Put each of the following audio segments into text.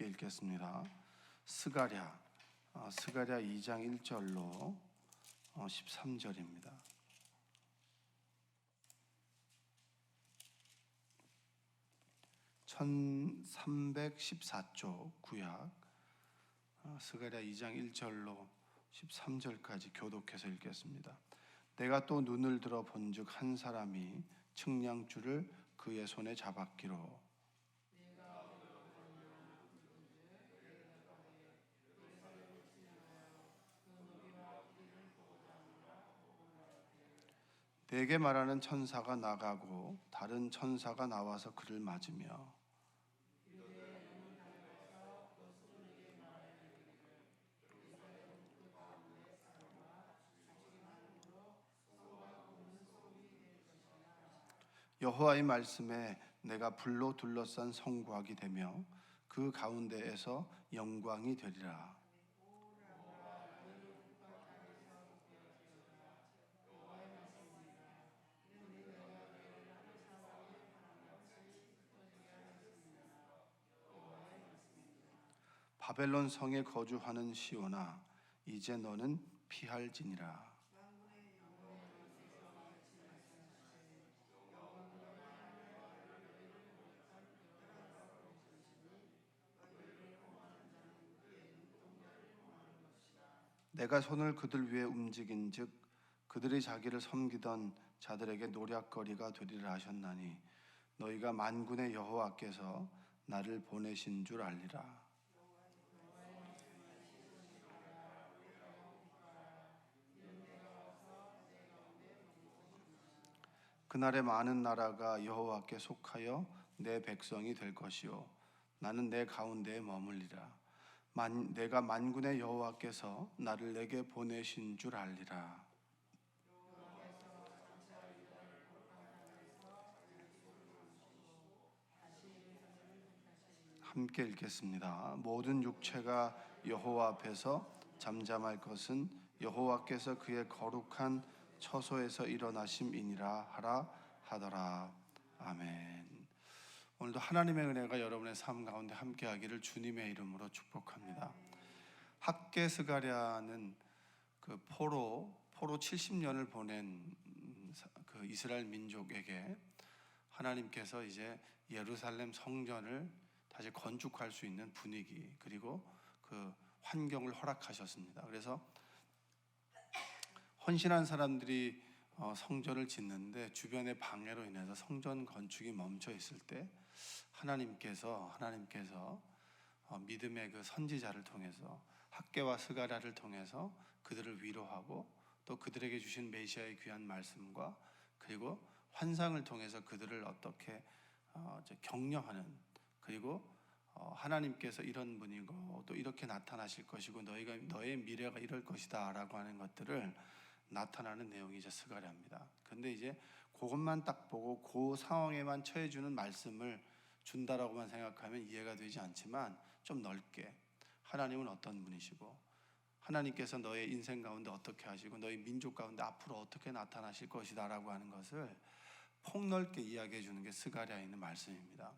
읽겠습니다. 스가랴 2장 1절로 13절입니다. (1314쪽) 구약 스가랴 2장 1절로 13절까지 교독해서 읽겠습니다. 내가 또 눈을 들어 본즉 한 사람이 측량줄을 그의 손에 잡았기로 내게 말하는 천사가 나가고 다른 천사가 나와서 그를 맞으며 여호와의 말씀에 내가 불로 둘러싼 성곽이 되며 그 가운데에서 영광이 되리라. 바벨론 성에 거주하는 시온아, 이제 너는 피할지니라. 내가 손을 그들 위에 움직인즉 그들이 자기를 섬기던 자들에게 노략거리가 되리라 하셨나니 너희가 만군의 여호와께서 나를 보내신 줄 알리라. 그날에 많은 나라가 여호와께 속하여 내 백성이 될 것이요 나는 내 가운데에 머물리라. 내가 만군의 여호와께서 나를 내게 보내신 줄 알리라. 함께 읽겠습니다. 모든 육체가 여호와 앞에서 잠잠할 것은 여호와께서 그의 거룩한 처소에서 일어나심이니라 하라 하더라. 아멘. 오늘도 하나님의 은혜가 여러분의 삶 가운데 함께하기를 주님의 이름으로 축복합니다. 학개 스가랴는 그 포로 70년을 보낸 그 이스라엘 민족에게 하나님께서 이제 예루살렘 성전을 다시 건축할 수 있는 분위기 그리고 그 환경을 허락하셨습니다. 그래서 헌신한 사람들이 성전을 짓는데 주변의 방해로 인해서 성전 건축이 멈춰 있을 때 하나님께서 믿음의 그 선지자를 통해서 학개와 스가랴를 통해서 그들을 위로하고 또 그들에게 주신 메시아의 귀한 말씀과 그리고 환상을 통해서 그들을 어떻게 격려하는 그리고 하나님께서 이런 분이고 또 이렇게 나타나실 것이고 너의 미래가 이럴 것이다 라고 하는 것들을 나타나는 내용이 이제 스가랴입니다. 근데 이제 그것만 딱 보고 그 상황에만 처해주는 말씀을 준다라고만 생각하면 이해가 되지 않지만 좀 넓게 하나님은 어떤 분이시고 하나님께서 너의 인생 가운데 어떻게 하시고 너의 민족 가운데 앞으로 어떻게 나타나실 것이다 라고 하는 것을 폭넓게 이야기해 주는 게 스가랴에 있는 말씀입니다.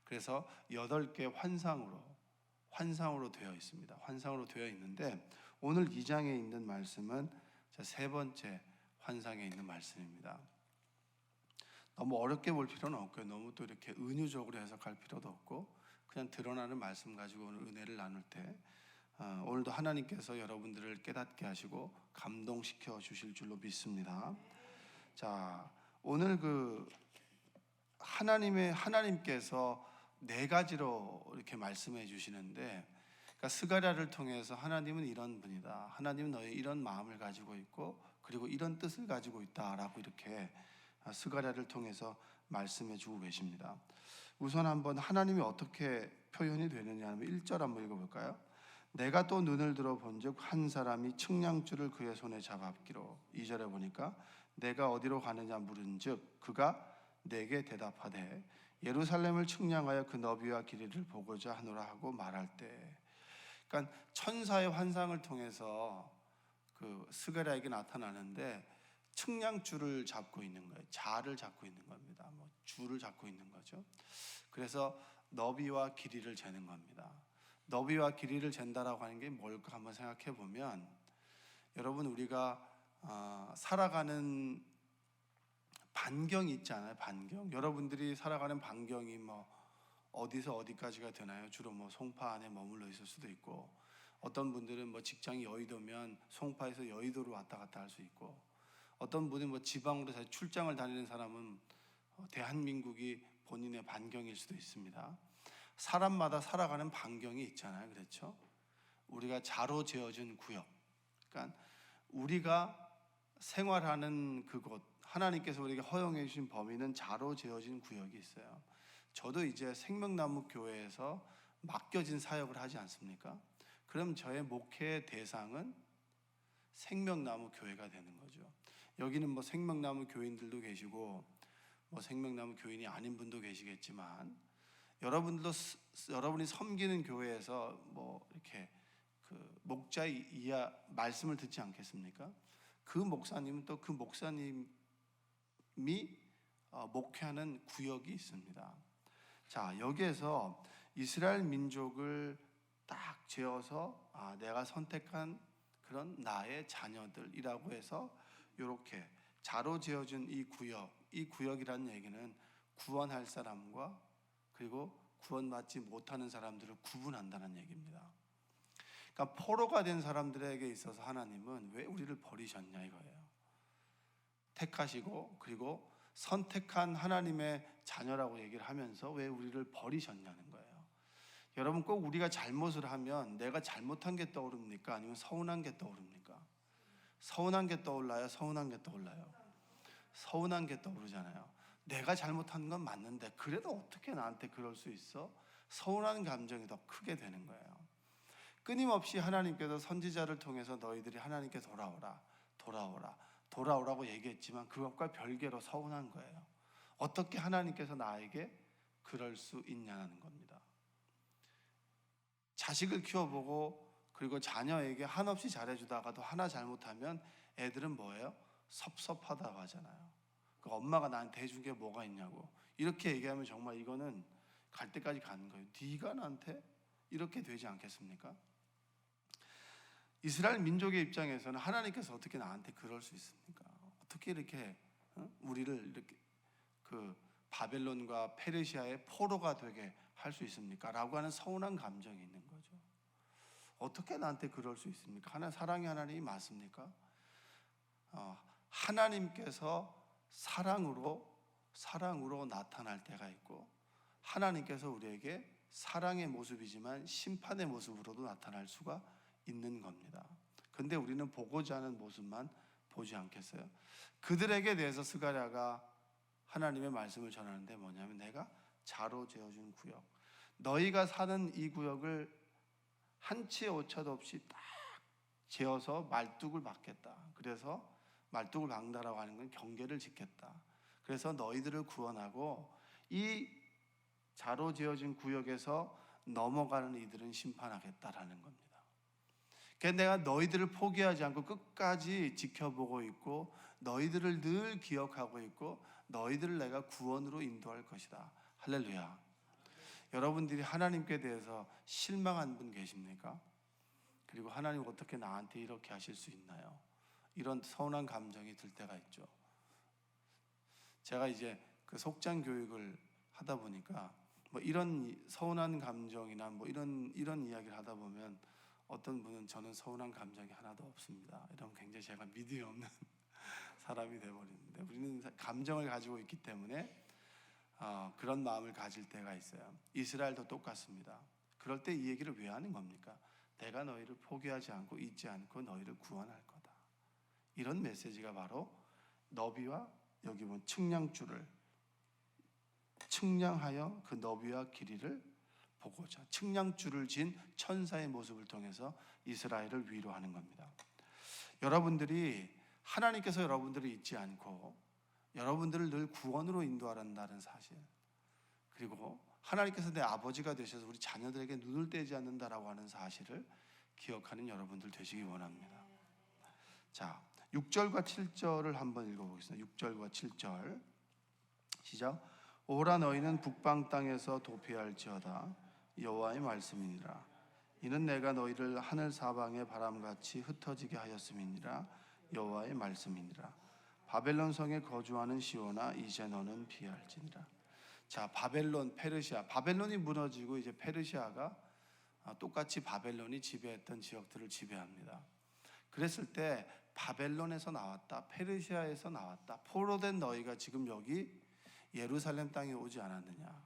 그래서 8개 환상으로 되어 있습니다. 환상으로 되어 있는데 오늘 2장에 있는 말씀은 세 번째 환상에 있는 말씀입니다. 너무 어렵게 볼 필요는 없고요. 너무 또 이렇게 은유적으로 해석할 필요도 없고 그냥 드러나는 말씀 가지고 오늘 은혜를 나눌 때 오늘도 하나님께서 여러분들을 깨닫게 하시고 감동시켜 주실 줄로 믿습니다. 자, 오늘 그 하나님께서 4가지로 이렇게 말씀해 주시는데 그러니까 스가랴를 통해서 하나님은 이런 분이다. 하나님은 너의 이런 마음을 가지고 있고 그리고 이런 뜻을 가지고 있다라고 이렇게 스가랴를 통해서 말씀해 주고 계십니다. 우선 한번 하나님이 어떻게 표현이 되느냐 하면 1절 한번 읽어볼까요? 내가 또 눈을 들어 본즉 한 사람이 측량줄을 그의 손에 잡았기로 2절에 보니까 내가 어디로 가느냐 물은즉 그가 내게 대답하되 예루살렘을 측량하여 그 너비와 길이를 보고자 하노라 하고 말할 때 그러니까 천사의 환상을 통해서 그 스가랴에게 나타나는데 측량줄을 잡고 있는 거예요. 자를 잡고 있는 겁니다. 줄을 잡고 있는 거죠. 그래서 너비와 길이를 재는 겁니다. 너비와 길이를 잰다라고 하는 게 뭘까 한번 생각해 보면, 여러분 우리가 살아가는 반경이 있잖아요. 반경. 여러분들이 살아가는 반경이 뭐 어디서 어디까지가 되나요? 주로 뭐 송파 안에 머물러 있을 수도 있고, 어떤 분들은 뭐 직장이 여의도면 송파에서 여의도로 왔다 갔다 할 수 있고, 어떤 분은 뭐 지방으로 출장을 다니는 사람은 대한민국이 본인의 반경일 수도 있습니다. 사람마다 살아가는 반경이 있잖아요. 그렇죠? 우리가 자로 지어진 구역, 그러니까 우리가 생활하는 그곳, 하나님께서 우리에게 허용해 주신 범위는 자로 지어진 구역이 있어요. 저도 이제 생명나무 교회에서 맡겨진 사역을 하지 않습니까? 그럼 저의 목회의 대상은 생명나무 교회가 되는 거죠. 여기는 뭐 생명나무 교인들도 계시고 뭐 생명나무 교인이 아닌 분도 계시겠지만, 여러분들도 여러분이 섬기는 교회에서 뭐 이렇게 그 목자의 말씀을 듣지 않겠습니까? 그 목사님은 또 그 목사님이 목회하는 구역이 있습니다. 자, 여기에서 이스라엘 민족을 딱 재어서 내가 선택한 그런 나의 자녀들이라고 해서 이렇게 자로 지어준 이 구역이라는 얘기는 구원할 사람과 그리고 구원받지 못하는 사람들을 구분한다는 얘기입니다. 그러니까 포로가 된 사람들에게 있어서 하나님은 왜 우리를 버리셨냐 이거예요. 택하시고 그리고 선택한 하나님의 자녀라고 얘기를 하면서 왜 우리를 버리셨냐는 거예요. 여러분, 꼭 우리가 잘못을 하면 내가 잘못한 게 떠오릅니까? 아니면 서운한 게 떠오릅니까? 서운한 게 떠올라요? 서운한 게 떠올라요? 서운한 게 떠오르잖아요. 내가 잘못한 건 맞는데 그래도 어떻게 나한테 그럴 수 있어? 서운한 감정이 더 크게 되는 거예요. 끊임없이 하나님께서 선지자를 통해서 너희들이 하나님께 돌아오라고 얘기했지만 그것과 별개로 서운한 거예요. 어떻게 하나님께서 나에게 그럴 수 있냐는 겁니다. 자식을 키워보고 그리고 자녀에게 한없이 잘해주다가도 하나 잘못하면 애들은 뭐예요? 섭섭하다고 하잖아요. 그 엄마가 나한테 해준 게 뭐가 있냐고 이렇게 얘기하면 정말 이거는 갈 때까지 가는 거예요. 네가 나한테 이렇게 되지 않겠습니까? 이스라엘 민족의 입장에서는 하나님께서 어떻게 나한테 그럴 수 있습니까? 어떻게 이렇게 우리를 이렇게 그 바벨론과 페르시아의 포로가 되게 할 수 있습니까? 라고 하는 서운한 감정이 있는 거죠. 어떻게 나한테 그럴 수 있습니까? 사랑의 하나님이 맞습니까? 하나님께서 사랑으로 나타날 때가 있고, 하나님께서 우리에게 사랑의 모습이지만 심판의 모습으로도 나타날 수가 있는 겁니다. 근데 우리는 보고자 하는 모습만 보지 않겠어요? 그들에게 대해서 스가랴가 하나님의 말씀을 전하는데 뭐냐면, 내가 자로 재어준 구역, 너희가 사는 이 구역을 한치의 오차도 없이 딱 재어서 말뚝을 박겠다. 그래서 말뚝을 박는다라고 하는 건 경계를 짓겠다. 그래서 너희들을 구원하고 이 자로 지어진 구역에서 넘어가는 이들은 심판하겠다라는 겁니다. 그러니까 내가 너희들을 포기하지 않고 끝까지 지켜보고 있고 너희들을 늘 기억하고 있고 너희들을 내가 구원으로 인도할 것이다. 할렐루야. 여러분들이 하나님께 대해서 실망한 분 계십니까? 그리고 하나님 어떻게 나한테 이렇게 하실 수 있나요? 이런 서운한 감정이 들 때가 있죠. 제가 이제 그 속장 교육을 하다 보니까 뭐 이런 서운한 감정이나 뭐 이런 이야기를 하다 보면 어떤 분은 저는 서운한 감정이 하나도 없습니다. 이러면 굉장히 제가 믿음이 없는 사람이 되어버리는데, 우리는 감정을 가지고 있기 때문에 그런 마음을 가질 때가 있어요. 이스라엘도 똑같습니다. 그럴 때 이 얘기를 왜 하는 겁니까? 내가 너희를 포기하지 않고 잊지 않고 너희를 구원할 거다. 이런 메시지가 바로 너비와 여기 보면 측량줄을 측량하여 그 너비와 길이를 보고자, 측량줄을 진 천사의 모습을 통해서 이스라엘을 위로하는 겁니다. 여러분들이 하나님께서 여러분들을 잊지 않고 여러분들을 늘 구원으로 인도하란다는 사실, 그리고 하나님께서 내 아버지가 되셔서 우리 자녀들에게 눈을 떼지 않는다라고 하는 사실을 기억하는 여러분들 되시기 원합니다. 자, 6절과 7절을 한번 읽어보겠습니다. 6절과 7절 시작. 오라 너희는 북방 땅에서 도피할지어다. 여호와의 말씀이니라. 이는 내가 너희를 하늘 사방의 바람같이 흩어지게 하였음이니라. 여호와의 말씀이니라. 바벨론 성에 거주하는 시온아, 이제 너는 피할지니라. 자, 바벨론, 페르시아. 바벨론이 무너지고 이제 페르시아가 똑같이 바벨론이 지배했던 지역들을 지배합니다. 그랬을 때 바벨론에서 나왔다, 페르시아에서 나왔다, 포로된 너희가 지금 여기 예루살렘 땅에 오지 않았느냐.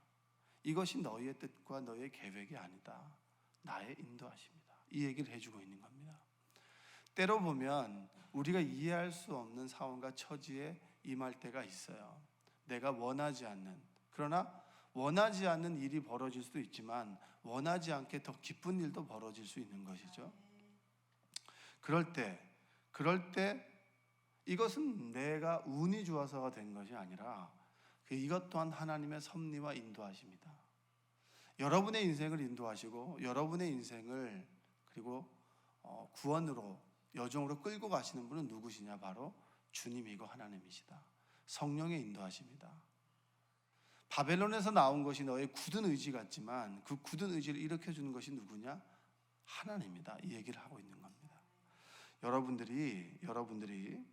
이것이 너희의 뜻과 너희의 계획이 아니다. 나의 인도하십니다. 이 얘기를 해주고 있는 겁니다. 때로 보면 우리가 이해할 수 없는 상황과 처지에 임할 때가 있어요. 내가 원하지 않는, 그러나 원하지 않는 일이 벌어질 수도 있지만 원하지 않게 더 기쁜 일도 벌어질 수 있는 것이죠. 그럴 때 이것은 내가 운이 좋아서가 된 것이 아니라 이것 또한 하나님의 섭리와 인도하십니다. 여러분의 인생을 인도하시고 여러분의 인생을 그리고 구원으로 여정으로 끌고 가시는 분은 누구시냐? 바로 주님이고 하나님이시다. 성령의 인도하십니다. 바벨론에서 나온 것이 너의 굳은 의지 같지만 그 굳은 의지를 일으켜주는 것이 누구냐? 하나님이다. 이 얘기를 하고 있는 겁니다. 여러분들이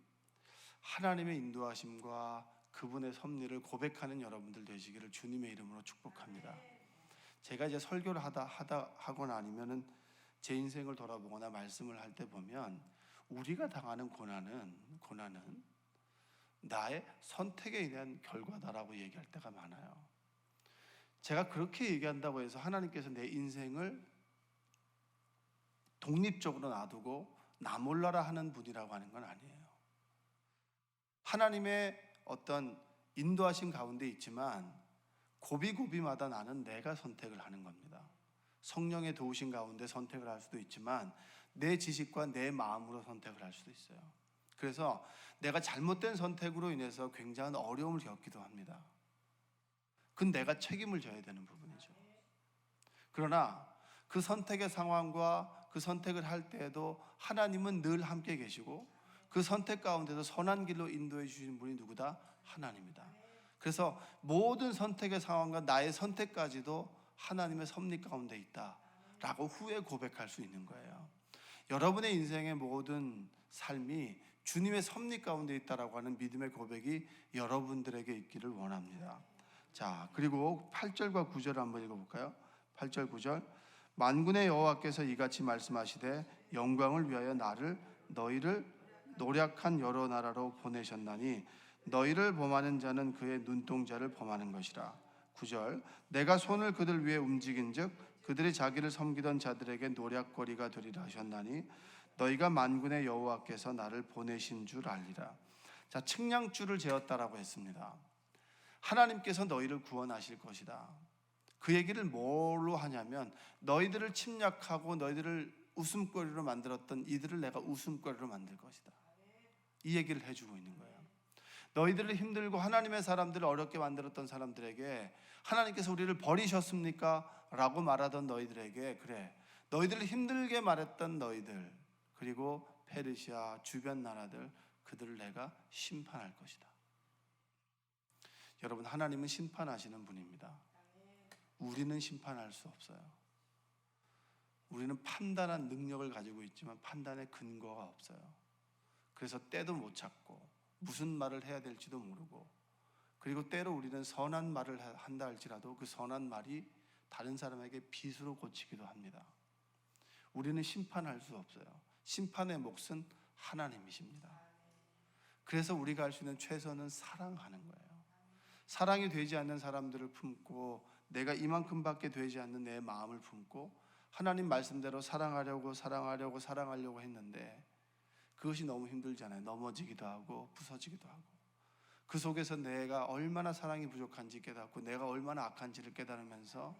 하나님의 인도하심과 그분의 섭리를 고백하는 여러분들 되시기를 주님의 이름으로 축복합니다. 제가 이제 설교를 하거나 아니면은 제 인생을 돌아보거나 말씀을 할 때 보면 우리가 당하는 고난은 나의 선택에 대한 결과다라고 얘기할 때가 많아요. 제가 그렇게 얘기한다고 해서 하나님께서 내 인생을 독립적으로 놔두고 나 몰라라 하는 분이라고 하는 건 아니에요. 하나님의 어떤 인도하신 가운데 있지만 고비고비마다 나는 내가 선택을 하는 겁니다. 성령의 도우신 가운데 선택을 할 수도 있지만 내 지식과 내 마음으로 선택을 할 수도 있어요. 그래서 내가 잘못된 선택으로 인해서 굉장한 어려움을 겪기도 합니다. 그건 내가 책임을 져야 되는 부분이죠. 그러나 그 선택의 상황과 그 선택을 할 때에도 하나님은 늘 함께 계시고 그 선택 가운데서 선한 길로 인도해 주시는 분이 누구다? 하나님이다. 그래서 모든 선택의 상황과 나의 선택까지도 하나님의 섭리 가운데 있다라고 후에 고백할 수 있는 거예요. 여러분의 인생의 모든 삶이 주님의 섭리 가운데 있다라고 하는 믿음의 고백이 여러분들에게 있기를 원합니다. 자, 그리고 8절과 9절을 한번 읽어볼까요? 8절 9절. 만군의 여호와께서 이같이 말씀하시되 영광을 위하여 너희를 노략한 여러 나라로 보내셨나니 너희를 범하는 자는 그의 눈동자를 범하는 것이라. 9절. 내가 손을 그들 위에 움직인즉 그들이 자기를 섬기던 자들에게 노략거리가 되리라 하셨나니 너희가 만군의 여호와께서 나를 보내신 줄 알리라. 자, 측량줄을 재었다라고 했습니다. 하나님께서 너희를 구원하실 것이다. 그 얘기를 뭘로 하냐면 너희들을 침략하고 너희들을 웃음거리로 만들었던 이들을 내가 웃음거리로 만들 것이다. 이 얘기를 해주고 있는 거예요. 너희들을 힘들고 하나님의 사람들을 어렵게 만들었던 사람들에게 하나님께서 우리를 버리셨습니까? 라고 말하던 너희들에게 그래, 너희들을 힘들게 말했던 너희들 그리고 페르시아 주변 나라들 그들을 내가 심판할 것이다. 여러분, 하나님은 심판하시는 분입니다. 우리는 심판할 수 없어요. 우리는 판단한 능력을 가지고 있지만 판단의 근거가 없어요. 그래서 때도 못 찾고 무슨 말을 해야 될지도 모르고, 그리고 때로 우리는 선한 말을 한다 할지라도 그 선한 말이 다른 사람에게 빗으로 고치기도 합니다. 우리는 심판할 수 없어요. 심판의 몫은 하나님이십니다. 그래서 우리가 할 수 있는 최선은 사랑하는 거예요. 사랑이 되지 않는 사람들을 품고 내가 이만큼밖에 되지 않는 내 마음을 품고 하나님 말씀대로 사랑하려고 했는데 그것이 너무 힘들잖아요. 넘어지기도 하고 부서지기도 하고, 그 속에서 내가 얼마나 사랑이 부족한지 깨닫고 내가 얼마나 악한지를 깨달으면서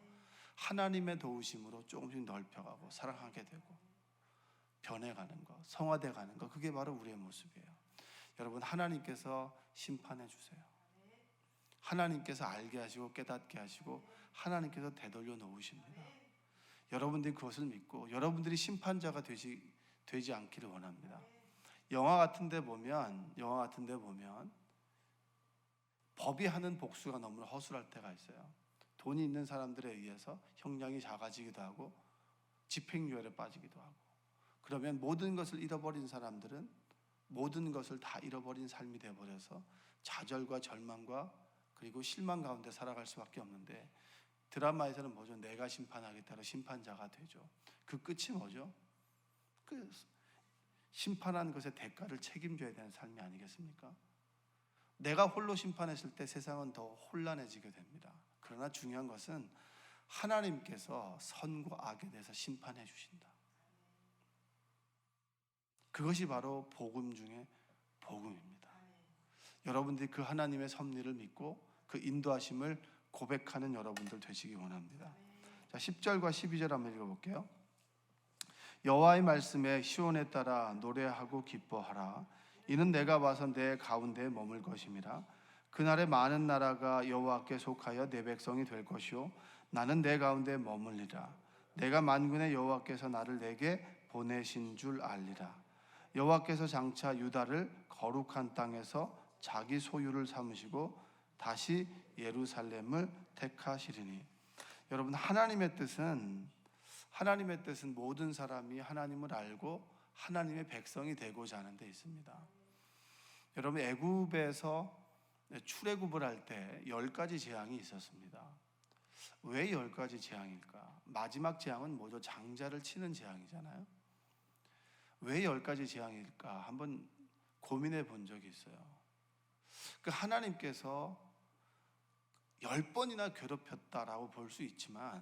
하나님의 도우심으로 조금씩 넓혀가고 사랑하게 되고 변해가는 것, 성화돼가는 것, 그게 바로 우리의 모습이에요. 여러분, 하나님께서 심판해 주세요. 하나님께서 알게 하시고 깨닫게 하시고 하나님께서 되돌려 놓으십니다. 여러분들이 그것을 믿고 여러분들이 심판자가 되지 않기를 원합니다. 영화 같은 데 보면 법이 하는 복수가 너무 허술할 때가 있어요. 돈이 있는 사람들에 의해서 형량이 작아지기도 하고 집행유예에 빠지기도 하고. 그러면 모든 것을 잃어버린 사람들은 모든 것을 다 잃어버린 삶이 되어버려서 좌절과 절망과 그리고 실망 가운데 살아갈 수밖에 없는데, 드라마에서는 뭐죠? 내가 심판하겠다로 심판자가 되죠. 그 끝이 뭐죠? 그 심판한 것의 대가를 책임져야 되는 삶이 아니겠습니까? 내가 홀로 심판했을 때 세상은 더 혼란해지게 됩니다. 그러나 중요한 것은 하나님께서 선과 악에 대해서 심판해 주신다. 그것이 바로 복음 중에 복음입니다. 여러분들이 그 하나님의 섭리를 믿고 그 인도하심을 고백하는 여러분들 되시기 원합니다. 자, 10절과 12절 한번 읽어볼게요. 여호와의 말씀에 시온에 따라 노래하고 기뻐하라. 이는 내가 와서 내 가운데 머물 것임이라. 그날에 많은 나라가 여호와께 속하여 내 백성이 될 것이요 나는 내 가운데 머물리라. 내가 만군의 여호와께서 나를 내게 보내신 줄 알리라. 여호와께서 장차 유다를 거룩한 땅에서 자기 소유를 삼으시고 다시 예루살렘을 택하시리니. 여러분, 하나님의 뜻은 모든 사람이 하나님을 알고 하나님의 백성이 되고자 하는 데 있습니다. 여러분, 애굽에서 출애굽을 할 때 10가지 재앙이 있었습니다. 왜 10가지 재앙일까? 마지막 재앙은 뭐죠? 장자를 치는 재앙이잖아요. 왜 10가지 재앙일까? 한번 고민해 본 적이 있어요. 그 하나님께서 10번이나 괴롭혔다라고 볼 수 있지만,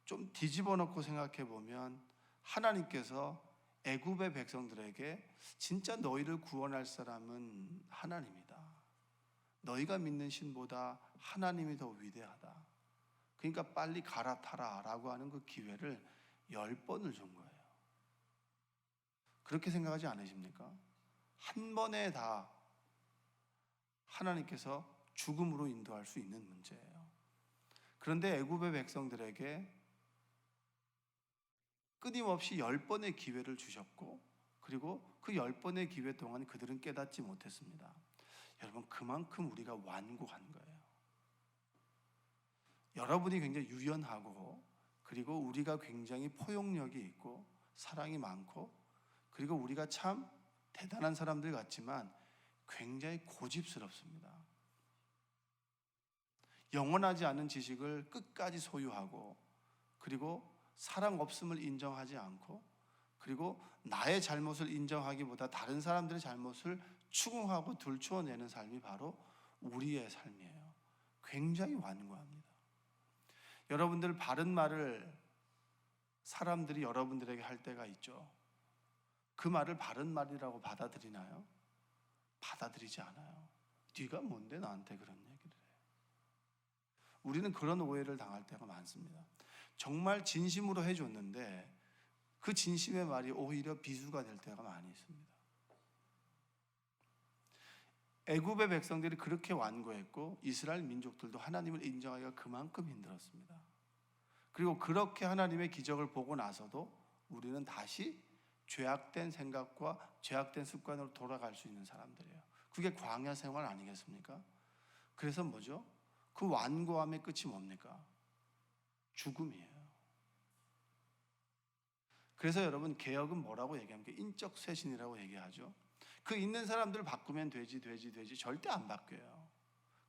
좀 뒤집어 놓고 생각해 보면 하나님께서 애굽의 백성들에게 진짜 너희를 구원할 사람은 하나님이다. 너희가 믿는 신보다 하나님이 더 위대하다. 그러니까 빨리 갈아타라 라고 하는 그 기회를 10번을 준 거예요. 그렇게 생각하지 않으십니까? 한 번에 다 하나님께서 죽음으로 인도할 수 있는 문제예요. 그런데 애굽의 백성들에게 끊임없이 10번의 기회를 주셨고, 그리고 그 10번의 기회 동안 그들은 깨닫지 못했습니다. 여러분, 그만큼 우리가 완고한 거예요. 여러분이 굉장히 유연하고, 그리고 우리가 굉장히 포용력이 있고 사랑이 많고, 그리고 우리가 참 대단한 사람들 같지만 굉장히 고집스럽습니다. 영원하지 않은 지식을 끝까지 소유하고, 그리고 사랑 없음을 인정하지 않고, 그리고 나의 잘못을 인정하기보다 다른 사람들의 잘못을 추궁하고 들추어내는 삶이 바로 우리의 삶이에요. 굉장히 완고합니다. 여러분들, 바른 말을 사람들이 여러분들에게 할 때가 있죠. 그 말을 바른 말이라고 받아들이나요? 받아들이지 않아요. 네가 뭔데 나한테 그런 얘기를 해. 우리는 그런 오해를 당할 때가 많습니다. 정말 진심으로 해줬는데 그 진심의 말이 오히려 비수가 될 때가 많이 있습니다. 애굽의 백성들이 그렇게 완고했고, 이스라엘 민족들도 하나님을 인정하기가 그만큼 힘들었습니다. 그리고 그렇게 하나님의 기적을 보고 나서도 우리는 다시 죄악된 생각과 죄악된 습관으로 돌아갈 수 있는 사람들이에요. 그게 광야 생활 아니겠습니까? 그래서 뭐죠? 그 완고함의 끝이 뭡니까? 죽음이에요. 그래서 여러분, 개혁은 뭐라고 얘기합니까? 인적 쇄신이라고 얘기하죠. 그 있는 사람들 바꾸면 되지 절대 안 바뀌어요.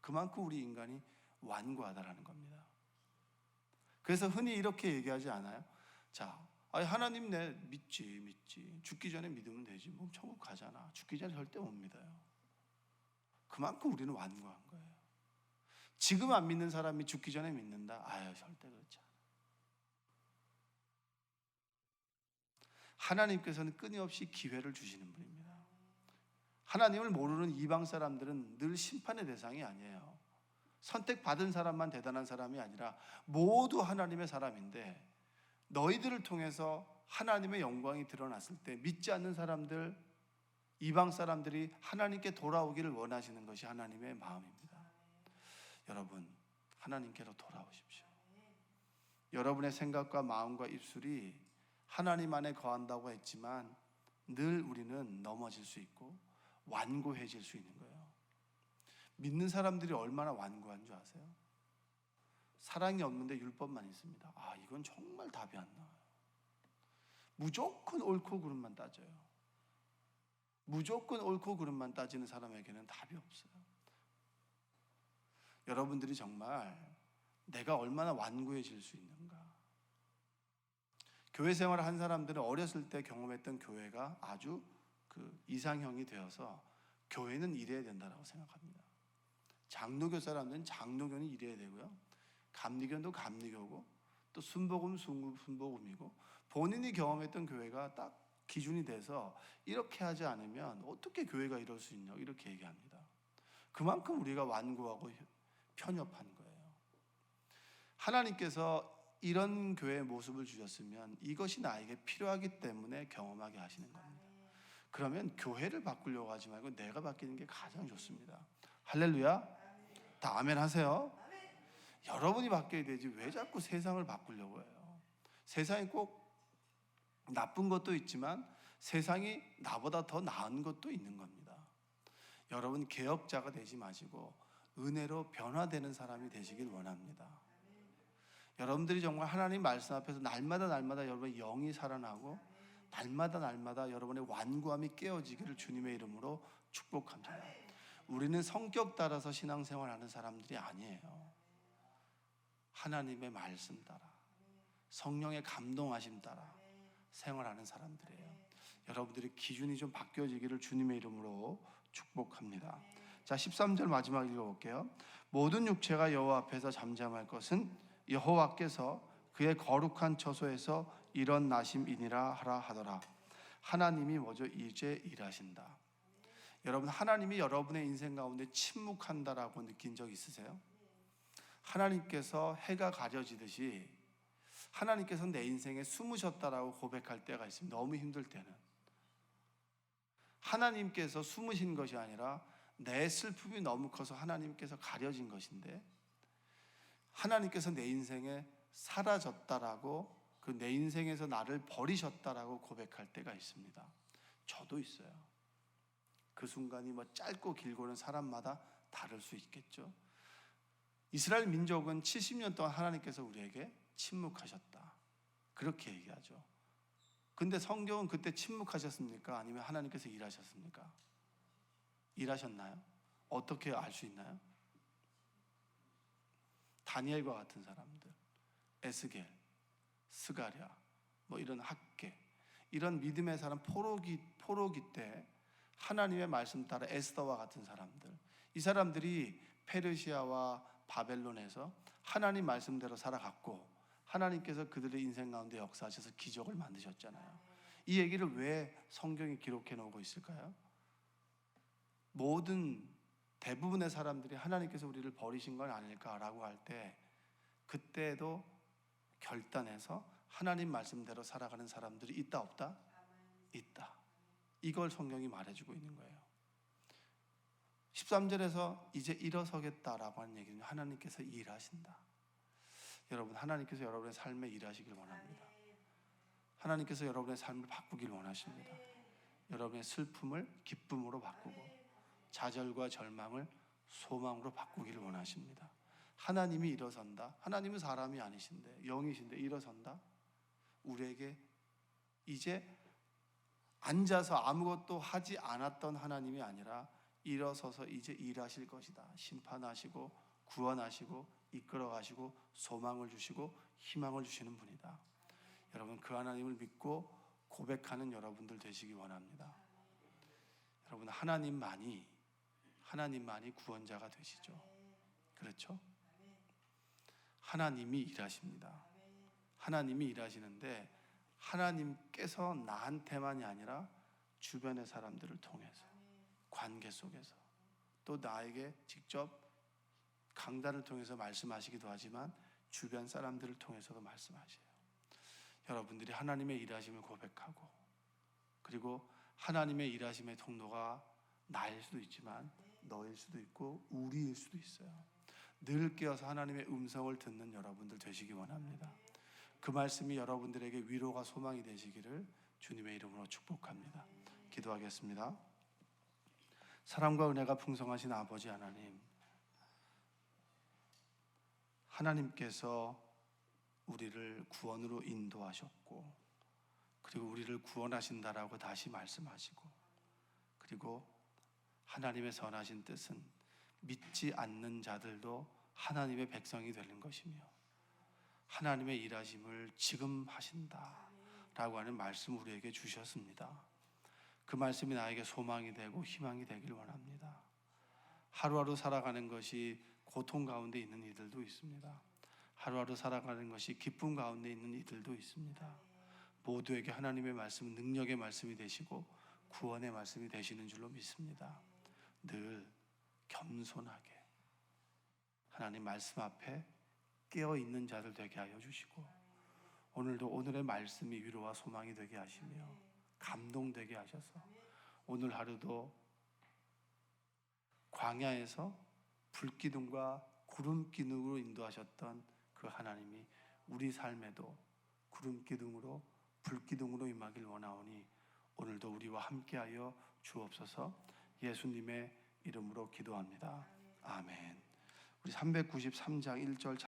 그만큼 우리 인간이 완고하다라는 겁니다. 그래서 흔히 이렇게 얘기하지 않아요? 자, 하나님 내 믿지. 죽기 전에 믿으면 되지. 뭐 천국 가잖아. 죽기 전에 절대 못 믿어요. 그만큼 우리는 완고한 거예요. 지금 안 믿는 사람이 죽기 전에 믿는다? 절대 그렇지 않아요. 하나님께서는 끊임없이 기회를 주시는 분입니다. 하나님을 모르는 이방 사람들은 늘 심판의 대상이 아니에요. 선택받은 사람만 대단한 사람이 아니라 모두 하나님의 사람인데, 너희들을 통해서 하나님의 영광이 드러났을 때 믿지 않는 사람들, 이방 사람들이 하나님께 돌아오기를 원하시는 것이 하나님의 마음입니다. 여러분, 하나님께로 돌아오십시오. 여러분의 생각과 마음과 입술이 하나님 안에 거한다고 했지만 늘 우리는 넘어질 수 있고 완고해질 수 있는 거예요. 믿는 사람들이 얼마나 완고한 줄 아세요? 사랑이 없는데 율법만 있습니다. 이건 정말 답이 안 나와요. 무조건 옳고 그름만 따져요. 무조건 옳고 그름만 따지는 사람에게는 답이 없어요. 여러분들이 정말 내가 얼마나 완고해질 수 있는가. 교회 생활을 한 사람들은 어렸을 때 경험했던 교회가 아주 이상형이 되어서 교회는 이래야 된다고 생각합니다. 장로교 사람들은 장로교는 이래야 되고요, 감리교도 감리교고, 또 순복음 순복음이고, 본인이 경험했던 교회가 딱 기준이 돼서 이렇게 하지 않으면 어떻게 교회가 이럴 수 있냐고 이렇게 얘기합니다. 그만큼 우리가 완고하고 편협한 거예요. 하나님께서 이런 교회의 모습을 주셨으면 이것이 나에게 필요하기 때문에 경험하게 하시는 겁니다. 그러면 교회를 바꾸려고 하지 말고 내가 바뀌는 게 가장 좋습니다. 할렐루야. 다 아멘 하세요. 여러분이 바뀌어야 되지 왜 자꾸 세상을 바꾸려고 해요. 세상이 꼭 나쁜 것도 있지만 세상이 나보다 더 나은 것도 있는 겁니다. 여러분 개혁자가 되지 마시고 은혜로 변화되는 사람이 되시길 원합니다. 여러분들이 정말 하나님 말씀 앞에서 날마다 여러분의 영이 살아나고 날마다 여러분의 완고함이 깨어지기를 주님의 이름으로 축복합니다. 우리는 성격 따라서 신앙생활하는 사람들이 아니에요. 하나님의 말씀 따라, 성령의 감동하심 따라 생활하는 사람들이에요. 여러분들의 기준이 좀 바뀌어지기를 주님의 이름으로 축복합니다. 자, 13절 마지막 읽어볼게요. 모든 육체가 여호와 앞에서 잠잠할 것은 여호와께서 그의 거룩한 처소에서 일어나심이니라 하라 하더라. 하나님이 먼저 이제 일하신다. 여러분, 하나님이 여러분의 인생 가운데 침묵한다라고 느낀 적 있으세요? 하나님께서 해가 가려지듯이 하나님께서 내 인생에 숨으셨다라고 고백할 때가 있습니다. 너무 힘들 때는. 하나님께서 숨으신 것이 아니라 내 슬픔이 너무 커서 하나님께서 가려진 것인데, 하나님께서 내 인생에 사라졌다라고, 내 인생에서 나를 버리셨다라고 고백할 때가 있습니다. 저도 있어요. 그 순간이 짧고 길고는 사람마다 다를 수 있겠죠. 이스라엘 민족은 70년 동안 하나님께서 우리에게 침묵하셨다, 그렇게 얘기하죠. 근데 성경은 그때 침묵하셨습니까? 아니면 하나님께서 일하셨습니까? 일하셨나요? 어떻게 알 수 있나요? 다니엘과 같은 사람들, 에스겔, 스가랴, 이런 학계, 이런 믿음의 사람, 포로기 때 하나님의 말씀 따라 에스더와 같은 사람들, 이 사람들이 페르시아와 바벨론에서 하나님 말씀대로 살아갔고 하나님께서 그들의 인생 가운데 역사하셔서 기적을 만드셨잖아요. 이 얘기를 왜 성경에 기록해 놓고 있을까요? 대부분의 사람들이 하나님께서 우리를 버리신 건 아닐까라고 할 때, 그때도 결단해서 하나님 말씀대로 살아가는 사람들이 있다 없다? 있다. 이걸 성경이 말해주고 있는 거예요. 13절에서 이제 일어서겠다라고 하는 얘기는 하나님께서 일하신다. 여러분, 하나님께서 여러분의 삶에 일하시길 원합니다. 하나님께서 여러분의 삶을 바꾸길 원하십니다. 여러분의 슬픔을 기쁨으로 바꾸고 좌절과 절망을 소망으로 바꾸기를 원하십니다. 하나님이 일어선다. 하나님은 사람이 아니신데, 영이신데 일어선다. 우리에게 이제 앉아서 아무것도 하지 않았던 하나님이 아니라 일어서서 이제 일하실 것이다. 심판하시고 구원하시고 이끌어가시고 소망을 주시고 희망을 주시는 분이다. 여러분, 그 하나님을 믿고 고백하는 여러분들 되시기 원합니다. 여러분, 하나님만이 구원자가 되시죠. 그렇죠? 하나님이 일하십니다. 하나님이 일하시는데, 하나님께서 나한테만이 아니라 주변의 사람들을 통해서, 관계 속에서, 또 나에게 직접 강단을 통해서 말씀하시기도 하지만 주변 사람들을 통해서도 말씀하셔요. 여러분들이 하나님의 일하심을 고백하고, 그리고 하나님의 일하심의 통로가 나일 수도 있지만 너일 수도 있고 우리일 수도 있어요. 늘 깨어서 하나님의 음성을 듣는 여러분들 되시기 원합니다. 그 말씀이 여러분들에게 위로가 소망이 되시기를 주님의 이름으로 축복합니다. 기도하겠습니다. 사랑과 은혜가 풍성하신 아버지 하나님, 하나님께서 우리를 구원으로 인도하셨고, 그리고 우리를 구원하신다라고 다시 말씀하시고, 그리고 하나님의 선하신 뜻은 믿지 않는 자들도 하나님의 백성이 되는 것이며 하나님의 일하심을 지금 하신다라고 하는 말씀을 우리에게 주셨습니다. 그 말씀이 나에게 소망이 되고 희망이 되길 원합니다. 하루하루 살아가는 것이 고통 가운데 있는 이들도 있습니다. 하루하루 살아가는 것이 기쁨 가운데 있는 이들도 있습니다. 모두에게 하나님의 말씀은 능력의 말씀이 되시고 구원의 말씀이 되시는 줄로 믿습니다. 늘 겸손하게 하나님 말씀 앞에 깨어있는 자들 되게 하여 주시고, 오늘도 오늘의 말씀이 위로와 소망이 되게 하시며 감동되게 하셔서 오늘 하루도 광야에서 불기둥과 구름기둥으로 인도하셨던 그 하나님이 우리 삶에도 구름기둥으로 불기둥으로 임하길 원하오니 오늘도 우리와 함께하여 주옵소서. 예수님의 이름으로 기도합니다. 아멘. 우리 393장 1절